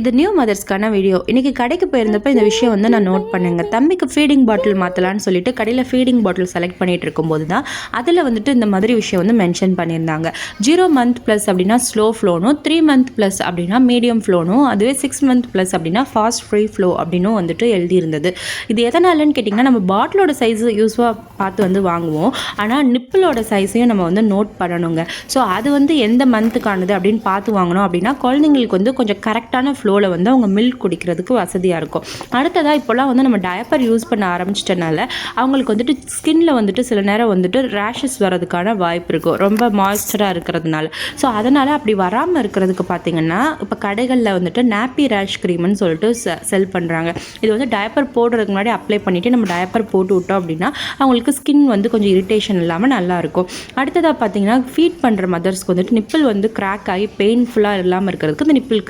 இது new மதர்ஸ்க்கான video. இன்றைக்கி கடைக்கு போயிருந்தப்போ இந்த விஷயம் வந்து நான் நோட் பண்ணுங்க. தம்பிக்கு ஃபீடிங் பாட்டில் மாற்றலான்னு சொல்லிட்டு கடையில் ஃபீடிங் பாட்டில் செலக்ட் பண்ணிகிட்டு இருக்கும்போது தான் அதில் வந்துட்டு இந்த மாதிரி விஷயம் வந்து மென்ஷன் பண்ணியிருந்தாங்க. 0 மந்த் ப்ளஸ் அப்படின்னா ஸ்லோ ஃப்ளோனும், 3 மந்த் ப்ளஸ் அப்படின்னா மீடியம் ஃப்ளோனும், அதுவே 6 மந்த் ப்ளஸ் அப்படின்னா ஃபாஸ்ட் ஃப்ரீ ஃப்ளோ அப்படின்னும் வந்துட்டு எழுதியிருந்தது. இது எதனாலன்னு கேட்டிங்கன்னா, நம்ம பாட்டிலோட சைஸு யூஸ்வாக பார்த்து வந்து வாங்குவோம். ஆனால் நிப்பிளோட சைஸையும் நம்ம வந்து நோட் பண்ணணுங்க. ஸோ அது வந்து எந்த மந்த்துக்கானது அப்படின்னு பார்த்து வாங்கணும். அப்படின்னா குழந்தைங்களுக்கு வந்து கொஞ்சம் கரெக்டான ஃப்ளோவில் வந்து அவங்க மில்க் குடிக்கிறதுக்கு வசதியாக இருக்கும். அடுத்ததாக இப்போலாம் வந்து நம்ம டயப்பர் யூஸ் பண்ண ஆரம்பிச்சிட்டனால அவங்களுக்கு வந்துட்டு ஸ்கின்ல வந்துட்டு சில நேரம் வந்துட்டு ரேஷஸ் வரதுக்கான வாய்ப்பு இருக்கும், ரொம்ப மாய்ஸ்சராக இருக்கிறதுனால. ஸோ அதனால் அப்படி வராமல் இருக்கிறதுக்கு பார்த்திங்கன்னா, இப்போ கடைகளில் வந்துட்டு நாப்பி ரேஷ் க்ரீம்னு சொல்லிட்டு செல் பண்ணுறாங்க. இது வந்து டயப்பர் போடுறதுக்கு முன்னாடி அப்ளை பண்ணிவிட்டு நம்ம டயப்பர் போட்டு விட்டோம் அப்படின்னா அவங்களுக்கு ஸ்கின் வந்து கொஞ்சம் இரிட்டேஷன் இல்லாமல் நல்லாயிருக்கும். அடுத்ததாக பார்த்திங்கன்னா, ஃபீட் பண்ணுற மதர்ஸ்க்கு வந்துட்டு நிப்பிள் வந்து கிராக் ஆகி பெயின்ஃபுல்லாக இல்லாமல் இருக்கிறதுக்கு இந்த நிப்பிள்